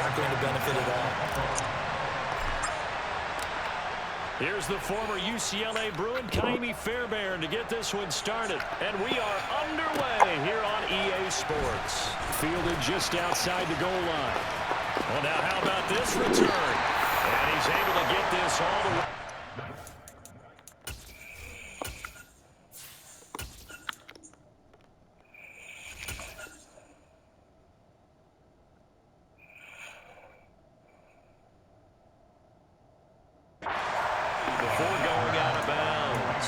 not going to benefit at all. Here's the former UCLA Bruin, Kaimi Fairbairn, to get this one started. And we are underway here on EA Sports. Fielded just outside the goal line. Well, now how about this return? And he's able to get this all the way. Before going out of bounds.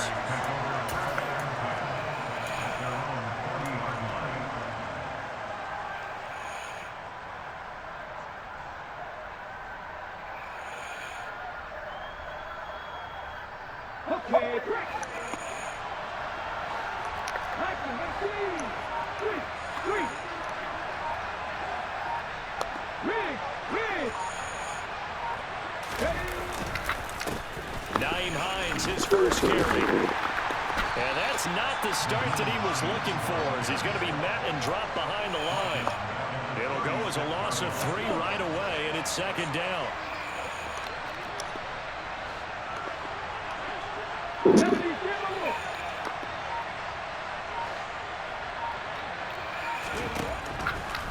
Okay, break. Naeem Hines, his first carry. And that's not the start that he was looking for, as he's going to be met and dropped behind the line. It'll go as a loss of 3 right away, and it's second down.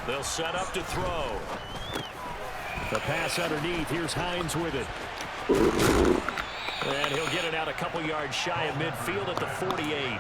They'll set up to throw. The pass underneath. Here's Hines with it. And he'll get it out a couple yards shy of midfield at the 48.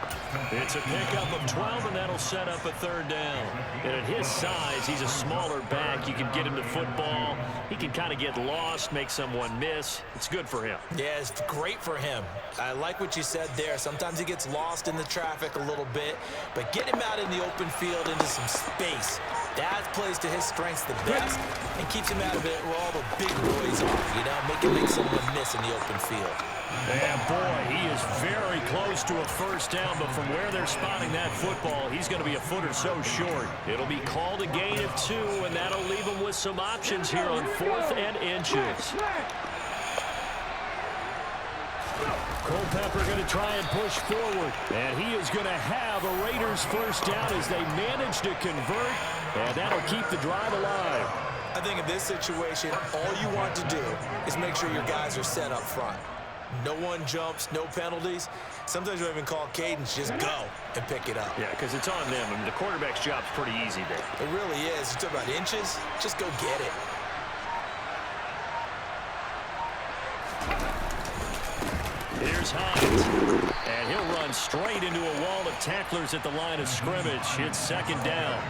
It's a pickup of 12, and that'll set up a third down. And at his size, he's a smaller back. You can get him to football. He can kind of get lost, make someone miss. It's good for him. Yeah, it's great for him. I like what you said there. Sometimes he gets lost in the traffic a little bit, but get him out in the open field into some space. That plays to his strengths the best and keeps him out of it where all the big boys are, you know, make someone miss in the open field. And boy, he is very close to a first down, but from where they're spotting that football, he's going to be a foot or so short. It'll be called a gain of 2, and that'll leave him with some options here on 4th and inches. Culpepper going to try and push forward, and he is going to have a Raiders first down as they manage to convert, and that'll keep the drive alive. I think in this situation, all you want to do is make sure your guys are set up front. No one jumps, no penalties. Sometimes you even call cadence, just go and pick it up. Yeah, because it's on them. I mean, the quarterback's job's pretty easy there. It really is. You talk about inches, just go get it. Here's Hines, and he'll run straight into a wall of tacklers at the line of scrimmage. It's second down.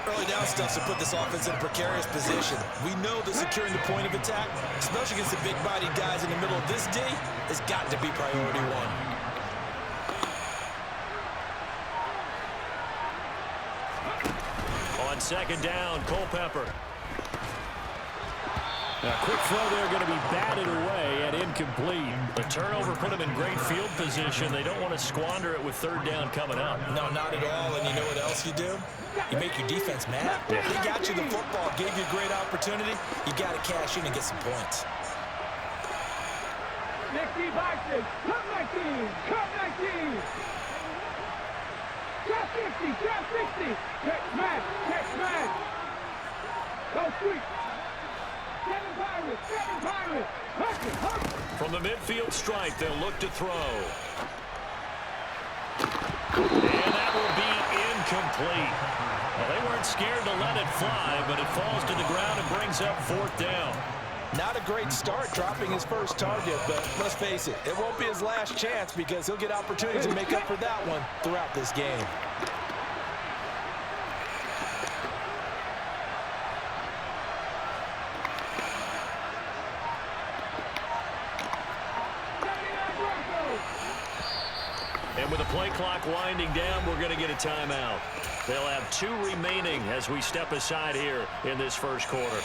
Early down stuff to put this offense in a precarious position. We know that securing the point of attack, especially against the big-bodied guys in the middle of this D, has got to be priority 1. On second down, Culpepper. A quick throw there going to be batted away and incomplete. The turnover put them in great field position. They don't want to squander it with third down coming up. No, not at all. And you know what else you do? You make your defense mad. Yeah. They got you the football, gave you a great opportunity. You got to cash in and get some points. Next team boxes. Come 19. Come 19. Drop 50. Drop 60. Check smash. Check smash. Go sweep. Seven Pirates. Seven Pirates. Huck it. Huck it. From the midfield stripe, they'll look to throw. And that will be incomplete. Well, they weren't scared to let it fly, but it falls to the ground and brings up fourth down. Not a great start dropping his first target, but let's face it, it won't be his last chance because he'll get opportunities to make up for that one throughout this game. And with the play clock winding down, we're going to get a timeout. They'll have 2 remaining as we step aside here in this first quarter.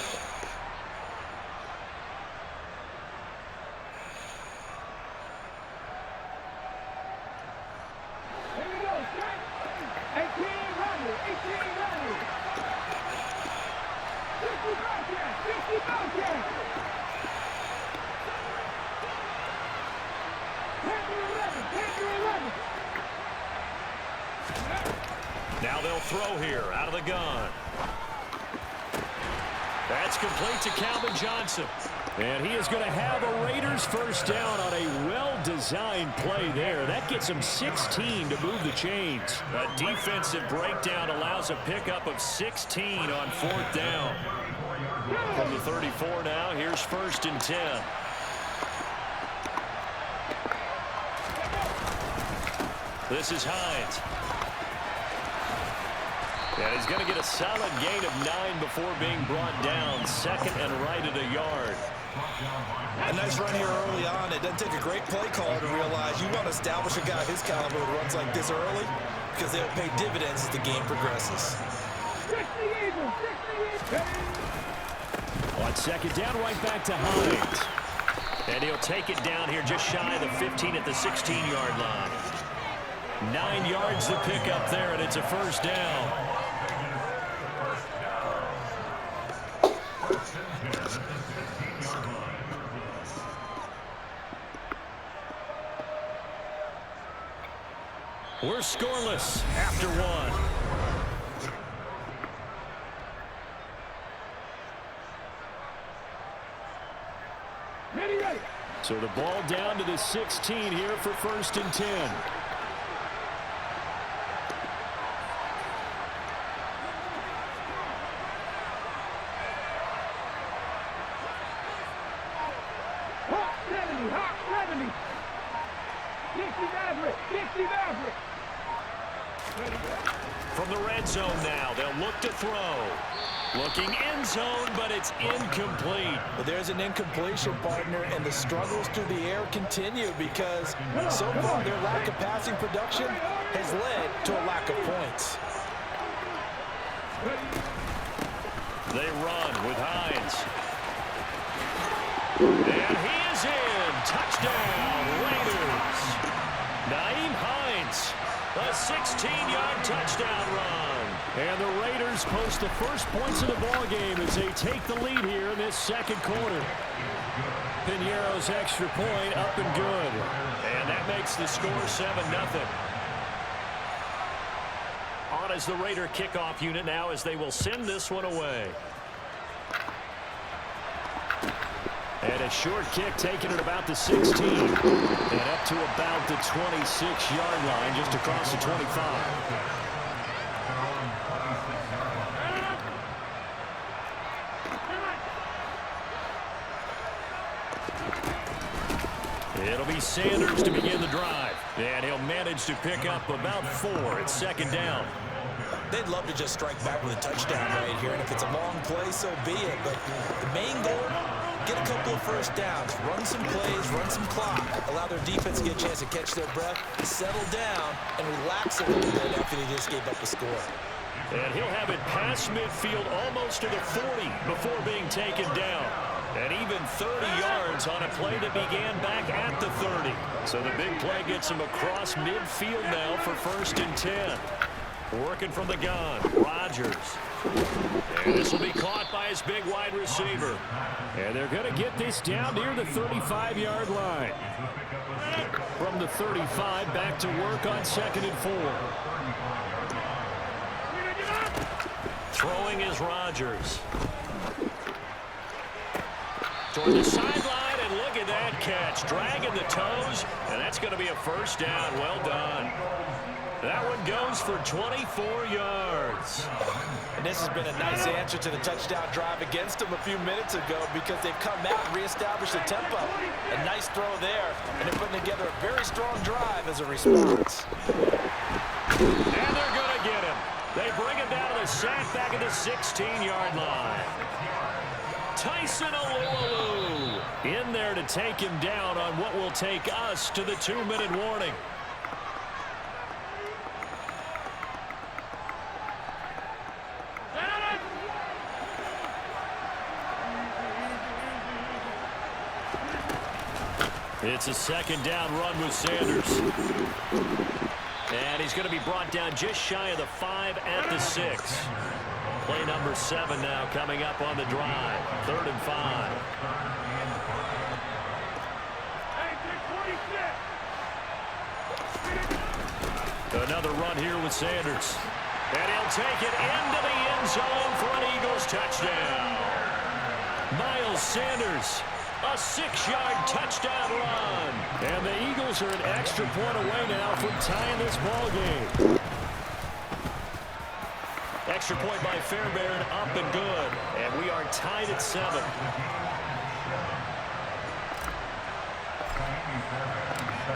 Now they'll throw here out of the gun. That's It's complete to Calvin Johnson. And he is going to have a Raiders first down on a well-designed play there. That gets him 16 to move the chains. A defensive breakdown allows a pickup of 16 on 4th down. From the 34 now, here's 1st and 10. This is Hines. And he's going to get a solid gain of 9 before being brought down. 2nd and right at a yard. A nice run here early on. It doesn't take a great play caller to realize you want to establish a guy his caliber who runs like this early because they'll pay dividends as the game progresses. On 2nd down, right back to Hines. And he'll take it down here just shy of the 15 at the 16-yard line. 9 yards to pick up there, and it's a first down. We're scoreless after 1. Ready. So the ball down to the 16 here for 1st and 10. Hot 70. Dixie Maverick. From the red zone now, they'll look to throw. Looking end zone, but it's incomplete. But there's an incompletion, partner, and the struggles through the air continue because so far their lack of passing production has led to a lack of points. They run with Hines. And he is in. Touchdown, Raiders. Nyheim Hines, a 16-yard touchdown run. And the Raiders post the first points of the ball game as they take the lead here in this 2nd quarter. Piñeiro's extra point up and good. And that makes the score 7-0. On as the Raider kickoff unit now as they will send this one away. And a short kick taken at about the 16. And up to about the 26-yard line, just across the 25. It'll be Sanders to begin the drive. And he'll manage to pick up about 4 at 2nd down. They'd love to just strike back with a touchdown right here, and if it's a long play, so be it. But the main goal, get a couple of first downs, run some plays, run some clock, allow their defense to get a chance to catch their breath, settle down, and relax a little bit after they just gave up a score. And he'll have it past midfield almost to the 40 before being taken down. And even 30 yards on a play that began back at the 30. So the big play gets him across midfield now for 1st and 10. Working from the gun, Rodgers. And this will be caught by his big wide receiver. And they're going to get this down near the 35-yard line. From the 35, back to work on 2nd and 4. Throwing is Rodgers. Toward the sideline, and look at that catch. Dragging the toes, and that's going to be a first down. Well done. That one goes for 24 yards. And this has been a nice answer to the touchdown drive against them a few minutes ago because they've come out and reestablished the tempo. A nice throw there, and they're putting together a very strong drive as a response. And they're going to get him. They bring him down to the sack back at the 16-yard line. Tyson Alualu in there to take him down on what will take us to the 2-minute warning. It's a 2nd down run with Sanders. And he's going to be brought down just shy of the 5 at the 6. Play number 7 now coming up on the drive. 3rd and 5. Another run here with Sanders. And he'll take it into the end zone for an Eagles touchdown. Miles Sanders, a 6-yard touchdown run. And the Eagles are an extra point away now from tying this ball game. Extra point by Fairbairn, up and good. And we are tied at 7.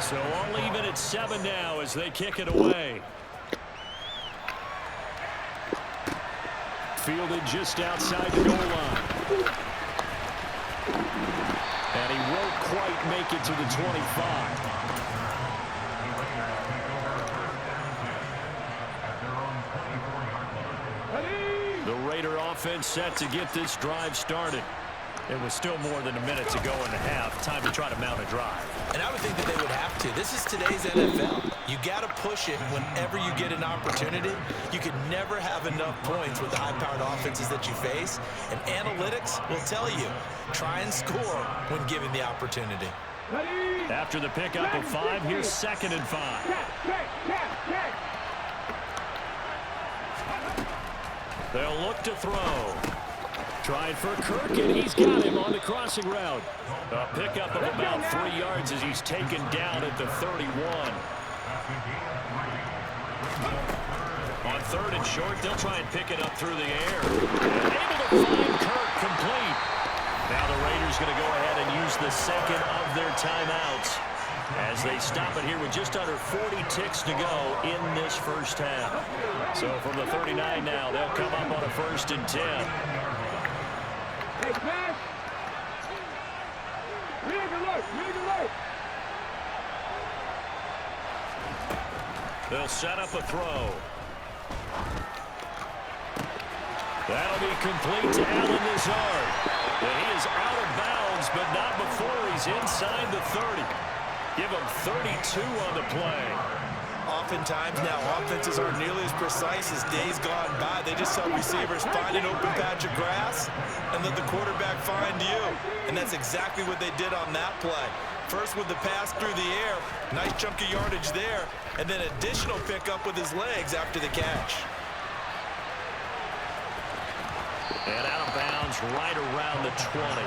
So all even at 7 now as they kick it away. Fielded just outside the goal line. And he won't quite make it to the 25. The Raider offense set to get this drive started. It was still more than a minute to go in the half. Time to try to mount a drive. And I would think that they would have to. This is today's NFL. You got to push it whenever you get an opportunity. You can never have enough points with the high-powered offenses that you face. And analytics will tell you, try and score when given the opportunity. After the pickup of 5, here's 2nd and 5. They'll look to throw. Trying for Kirk, and he's got him on the crossing route. A pickup of about 3 yards as he's taken down at the 31. On 3rd and short, they'll try and pick it up through the air. Able to find Kirk complete. Now the Raiders going to go ahead and use the 2nd of their timeouts as they stop it here with just under 40 ticks to go in this first half. So from the 39 now, they'll come up on a 1st and 10. Hey, pass. Read alert. They'll set up a throw. That'll be complete to Allen Lazard. And he is out of bounds, but not before he's inside the 30. Give him 32 on the play. Oftentimes now, offenses aren't nearly as precise as days gone by. They just saw receivers find an open patch of grass and let the quarterback find you. And that's exactly what they did on that play. First with the pass through the air, nice chunk of yardage there, and then additional pickup with his legs after the catch. And out of bounds right around the 20.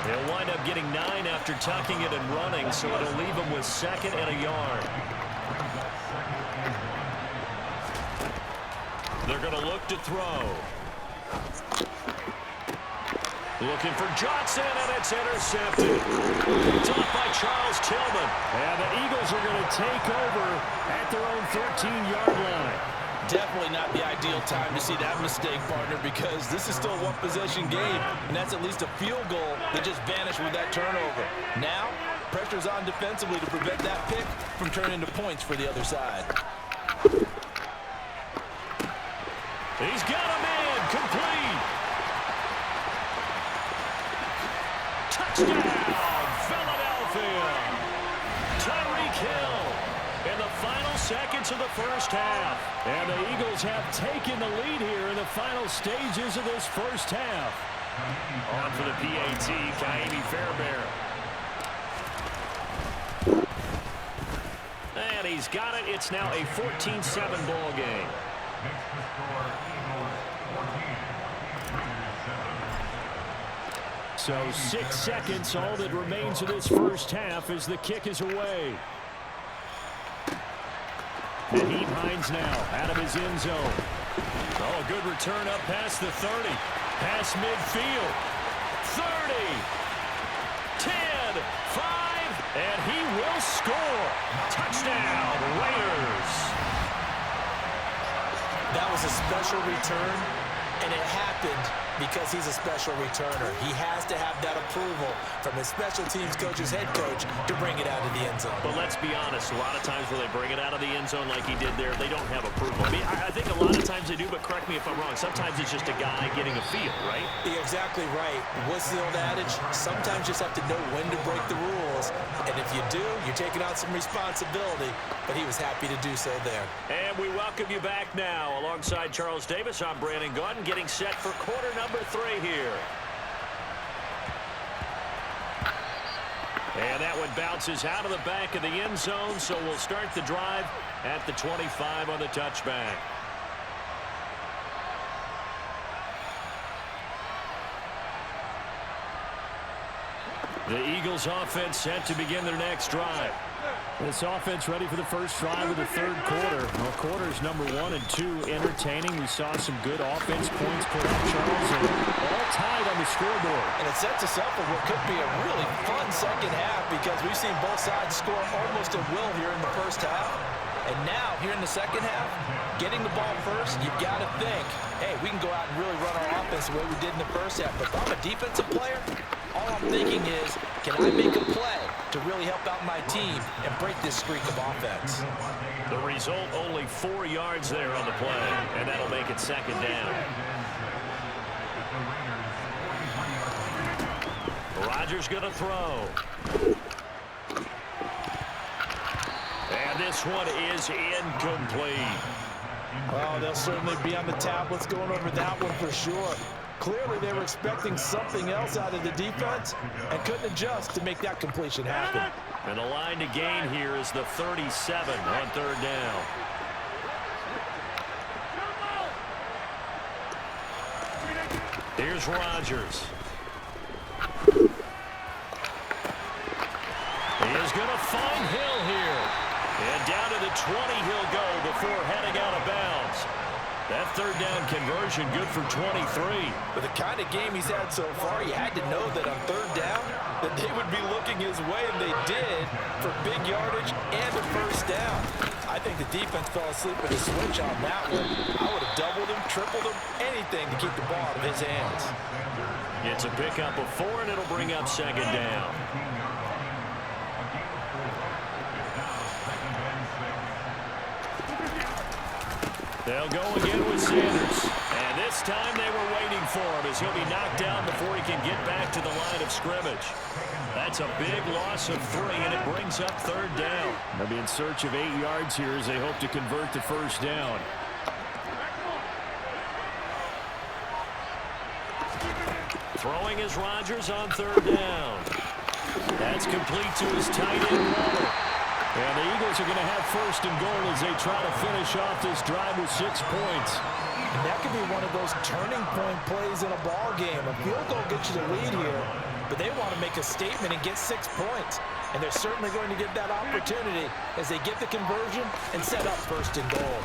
They'll wind up getting 9 after tucking it and running, so it'll leave them with 2nd and a yard. They're going to look to throw. Looking for Johnson, and it's intercepted. It's off by Charles Tillman. And the Eagles are going to take over at their own 13-yard line. Definitely not the ideal time to see that mistake, partner, because this is still a one-possession game, and that's at least a field goal that just vanished with that turnover. Now, pressure's on defensively to prevent that pick from turning into points for the other side. He's got a man complete. Touchdown, Philadelphia. Tyreek Hill in the final seconds of the first half. And the Eagles have taken the lead here in the final stages of this first half. On for the PAT, Kaimi Fairbairn. And he's got it. It's now a 14-7 ball game. So 6 seconds, all that remains of this first half as the kick is away. Naheem Hines now out of his end zone. Oh, a good return up past the 30. Past midfield. 30. 10. 5. And he will score. Touchdown, Raiders. That was a special return, and it happened because he's a special returner. He has to have that approval from his special teams coach's head coach to bring it out of the end zone. But let's be honest, a lot of times when they bring it out of the end zone like he did there, they don't have approval. I mean, I think a lot of times they do, but correct me if I'm wrong. Sometimes it's just a guy getting a feel, right? You're exactly right. What's the old adage? Sometimes you just have to know when to break the rules. And if you do, you're taking out some responsibility. But he was happy to do so there. And we welcome you back now. Alongside Charles Davis, I'm Brandon Gaudin, getting set for quarter number 3 here. And that one bounces out of the back of the end zone, so we'll start the drive at the 25 on the touchback. The Eagles offense set to begin their next drive. This offense ready for the first drive of the third quarter. Well, quarters number 1 and 2 entertaining. We saw some good offense points put up, Charles, and all tied on the scoreboard. And it sets us up for what could be a really fun second half because we've seen both sides score almost at will here in the first half. And now, here in the second half, getting the ball first, you've got to think, hey, we can go out and really run our offense the way we did in the first half. But if I'm a defensive player, all I'm thinking is, can I make a play to really help out my team and break this streak of offense? The result, only 4 yards there on the play, and that'll make it second down. Rodgers going to throw. And this one is incomplete. Well, they'll certainly be on the tablets going over that one for sure. Clearly, they were expecting something else out of the defense and couldn't adjust to make that completion happen. And the line to gain here is the 37 on third down. Here's Rodgers. He is going to find Hill here. And down to the 20 he'll go before heading out of bounds. That third down conversion good for 23. With the kind of game he's had so far, you had to know that on third down that they would be looking his way, and they did, for big yardage and a first down. I think the defense fell asleep at a switch on that one. I would have doubled him, tripled him, anything to keep the ball out of his hands. It's a pickup of 4, and it'll bring up second down. They'll go again with Sanders. And this time they were waiting for him as he'll be knocked down before he can get back to the line of scrimmage. That's a big loss of 3, and it brings up third down. They'll be in search of 8 yards here as they hope to convert the first down. Throwing is Rodgers on third down. That's complete to his tight end, Waller. And the Eagles are going to have first and goal as they try to finish off this drive with 6 points. And that could be one of those turning point plays in a ball game. A field goal gets you the lead here, but they want to make a statement and get 6 points. And they're certainly going to get that opportunity as they get the conversion and set up first and goal.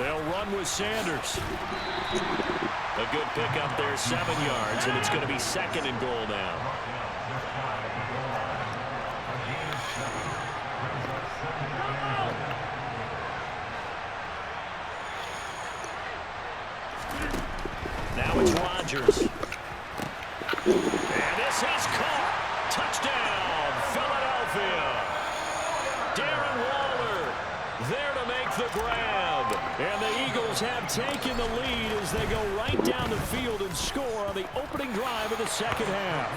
They'll run with Sanders. A good pickup there, 7 yards, and it's going to be second and goal now. Now it's Rodgers. And this is caught. Touchdown, Philadelphia. Darren Waller there to make the grab. And the Eagles have taken the lead as they go right down the field and score on the opening drive of the second half.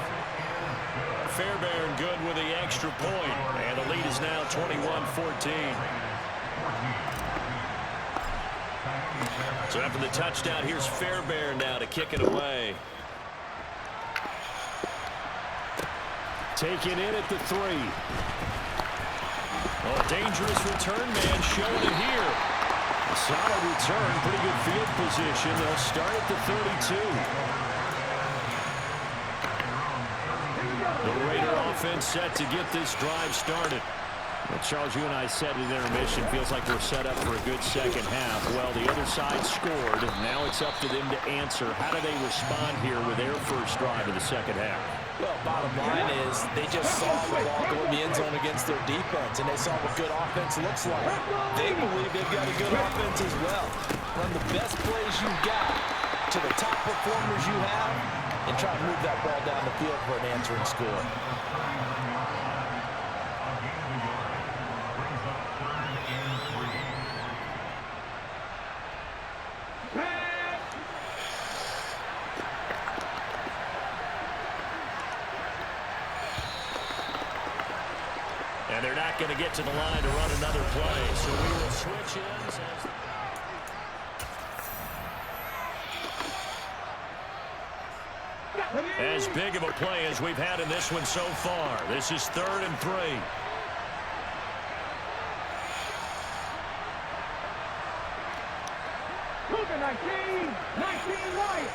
Fairbairn good with the extra point. And the lead is now 21-14. So after the touchdown, here's Fairbairn now to kick it away. Taken in at the 3. Oh, dangerous return man showing it here. A solid return, pretty good field position. They'll start at the 32. The Raider offense set to get this drive started. Well, Charles, you and I said at intermission, feels like we're set up for a good second half. Well, the other side scored. Now it's up to them to answer. How do they respond here with their first drive of the second half? Well, bottom line is they just saw the ball go in the end zone against their defense, and they saw what good offense looks like. They believe they've got a good offense as well. Run the best plays you've got to the top performers you have, and try to move that ball down the field for an answering score. And they're not going to get to the line to run another play, so we will switch ends. As big of a play as we've had in this one so far. This is 3rd and 3. Moving 19 right.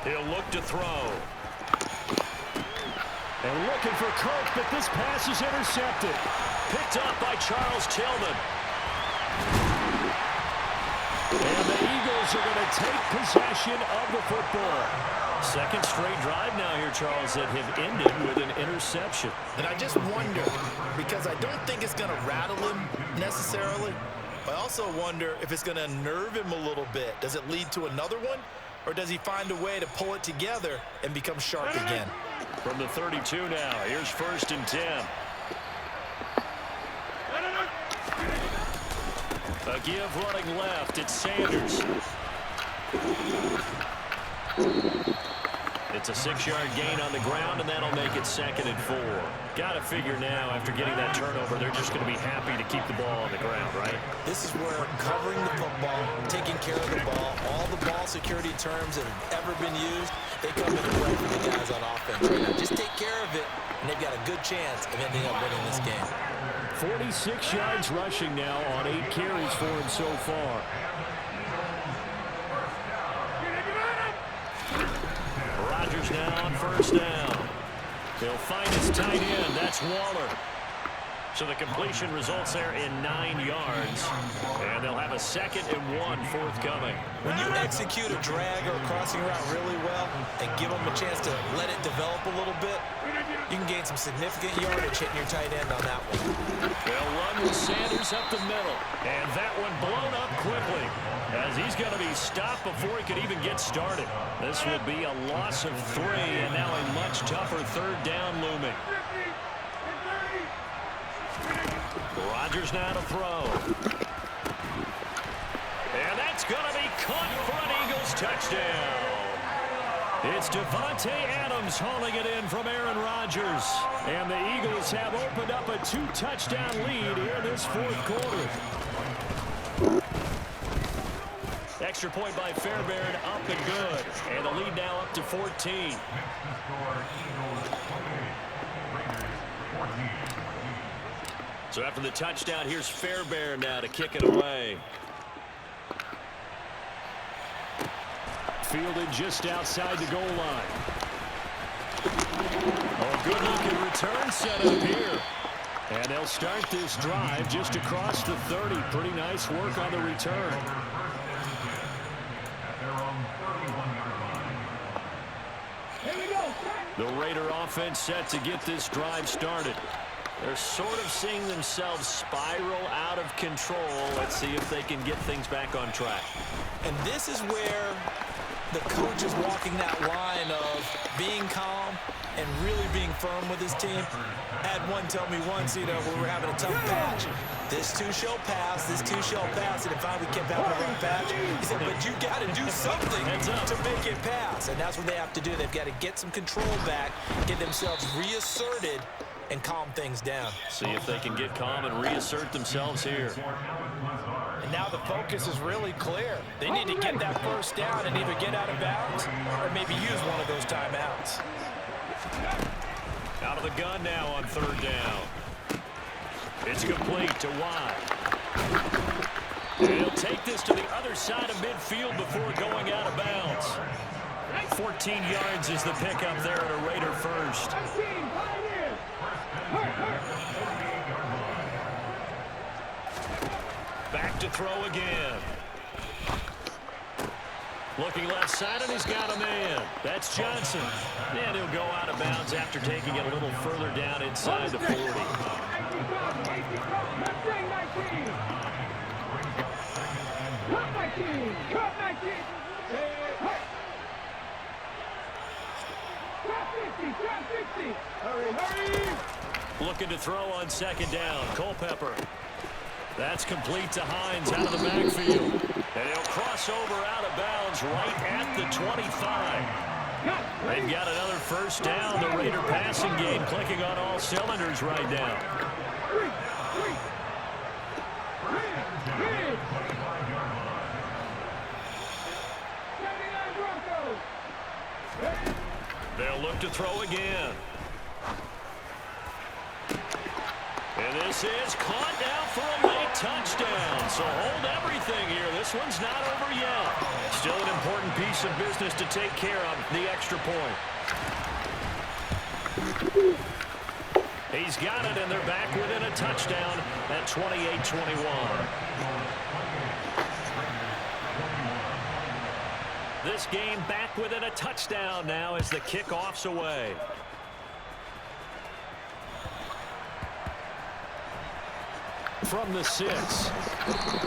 He'll look to throw. And looking for Kirk, but this pass is intercepted. Picked up by Charles Tillman. And the Eagles are going to take possession of the football. Second straight drive now here, Charles, that have ended with an interception. And I just wonder, because I don't think it's going to rattle him necessarily, but I also wonder if it's going to unnerve him a little bit. Does it lead to another one, or does he find a way to pull it together and become sharp again? From the 32 now, here's 1st and 10. A give running left, it's Sanders. It's a 6-yard gain on the ground, and that'll make it 2nd and 4. Got to figure now, after getting that turnover, they're just going to be happy to keep the ball on the ground, right? This is where covering the football, taking care of the ball, all the ball security terms that have ever been used, they come into play for the guys on offense right now. Just take care of it, and they've got a good chance of ending up winning this game. 46 yards rushing now on 8 carries for him so far. Rodgers now on 1st down. He'll find his tight end. That's Waller. So the completion results there in 9 yards. And they'll have a 2nd and 1 forthcoming. When you execute a drag or a crossing route really well and give them a chance to let it develop a little bit, you can gain some significant yardage hitting your tight end on that one. They'll run with Sanders up the middle. And that one blown up quickly, as he's going to be stopped before he could even get started. This will be a loss of 3, and now a much tougher 3rd down looming. Rodgers now to throw. And that's going to be caught for an Eagles touchdown. It's Devontae Adams hauling it in from Aaron Rodgers. And the Eagles have opened up a 2-touchdown lead here this 4th quarter. Extra point by Fairbairn, up and good. And the lead now up to 14. So after the touchdown, here's Fairbairn now to kick it away. Fielded just outside the goal line. Oh, good-looking return set up here. And they'll start this drive just across the 30. Pretty nice work on the return. The Raider offense set to get this drive started. They're sort of seeing themselves spiral out of control. Let's see if they can get things back on track. And this is where the coach is walking that line of being calm and really being firm with his team. I had one tell me once, you know, when we were having a tough patch, this too shall pass, this too shall pass, and if I would keep having a rough patch, he said, but you got to do something to make it pass, and that's what they have to do. They've got to get some control back, get themselves reasserted, and calm things down. See if they can get calm and reassert themselves here. And now the focus is really clear. They need to get that 1st down and either get out of bounds or maybe use one of those timeouts. Out of the gun now on 3rd down. It's complete to Watt. He'll take this to the other side of midfield before going out of bounds. 14 yards is the pickup there at a Raider 1st. Back to throw again. Looking left side, and he's got a man. That's Johnson. And he'll go out of bounds after taking it a little further down inside the 40. Looking to throw on 2nd down. Culpepper. That's complete to Hines out of the backfield. And he'll cross over out of bounds right at the 25. They've got another 1st down. The Raider passing game clicking on all cylinders right now. They'll look to throw again. And this is caught down for a late touchdown. So hold everything here. This one's not over yet. Still an important piece of business to take care of, the extra point. He's got it, and they're back within a touchdown at 28-21. This game back within a touchdown now as the kickoff's away. From the 6.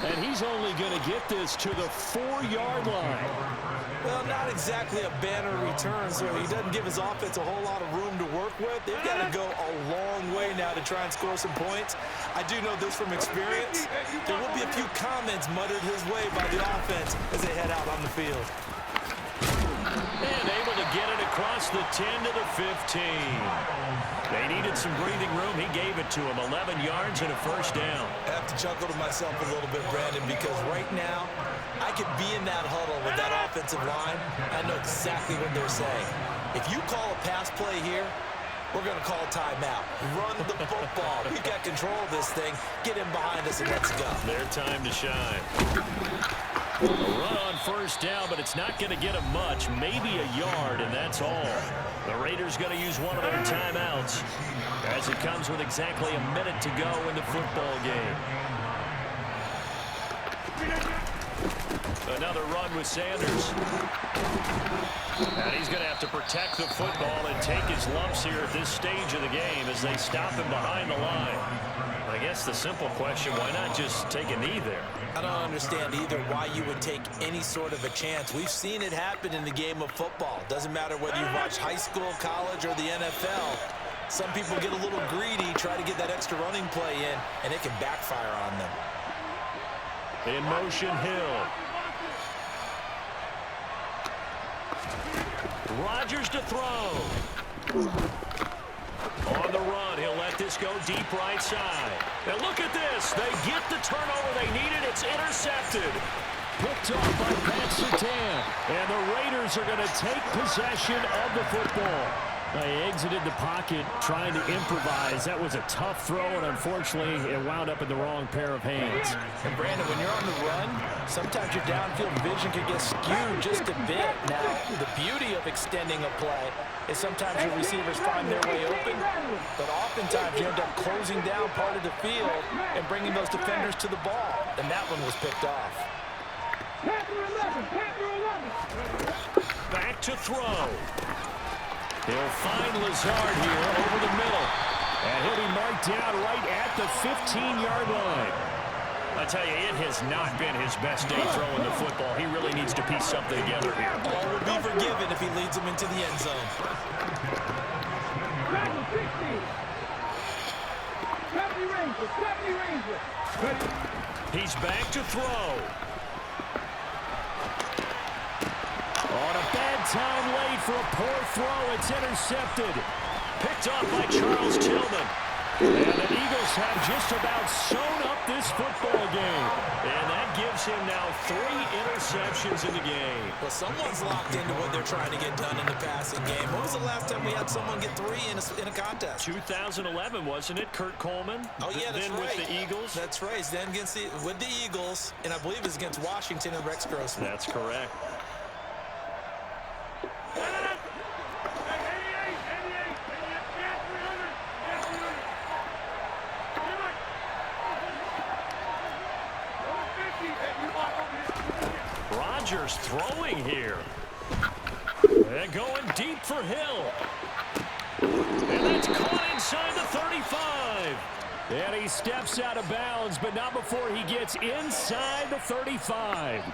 And he's only going to get this to the 4-yard line. Well, not exactly a banner return, so he doesn't give his offense a whole lot of room to work with. They've got to go a long way now to try and score some points. I do know this from experience. There will be a few comments muttered his way by the offense as they head out on the field. And able to get it across the 10 to the 15. They needed some breathing room. He gave it to him. 11 yards and a first down. I have to chuckle to myself a little bit, Brandon, because right now I could be in that huddle with that offensive line. I know exactly what they're saying. If you call a pass play here, we're going to call a timeout. Run the football. We've got control of this thing. Get him behind us and let's go. Their time to shine. A run on first down, but it's not going to get him much. Maybe a yard, and that's all. The Raiders going to use one of their timeouts as it comes with exactly a minute to go in the football game. Another run with Sanders. And he's going to have to protect the football and take his lumps here at this stage of the game as they stop him behind the line. I guess the simple question, why not just take a knee there? I don't understand either why you would take any sort of a chance. We've seen it happen in the game of football. Doesn't matter whether you watch high school, college, or the NFL. Some people get a little greedy, try to get that extra running play in, and it can backfire on them. In motion, Hill. Rodgers to throw. On the run, he'll let this go deep right side. And look at this. They get the turnover they needed. It's intercepted. Picked off by Pat Surtain. And the Raiders are going to take possession of the football. They exited the pocket trying to improvise. That was a tough throw, and unfortunately, it wound up in the wrong pair of hands. And Brandon, when you're on the run, sometimes your downfield vision can get skewed just a bit. Now, the beauty of extending a play is sometimes your receivers find their way open, but oftentimes you end up closing down part of the field and bringing those defenders to the ball. And that one was picked off. Back to throw. He'll find Lazard here over the middle. And he'll be marked down right at the 15-yard line. I tell you, it has not been his best day throwing the football. He really needs to piece something together here. All would be forgiven if he leads them into the end zone. He's back to throw. On a bad time late for a poor throw. It's intercepted. Picked off by Charles Tillman. And the Eagles have just about sewn up this football game. And that gives him now 3 interceptions in the game. Well, someone's locked into what they're trying to get done in the passing game. When was the last time we had someone get 3 in a contest? 2011, wasn't it, Kurt Coleman? Oh, yeah, that's then right. With the Eagles? That's right. Then with the Eagles, and I believe it's against Washington and Rex Grossman. That's correct. Rodgers throwing here. And going deep for Hill. And that's caught inside the 35. And he steps out of bounds, but not before he gets inside the 35.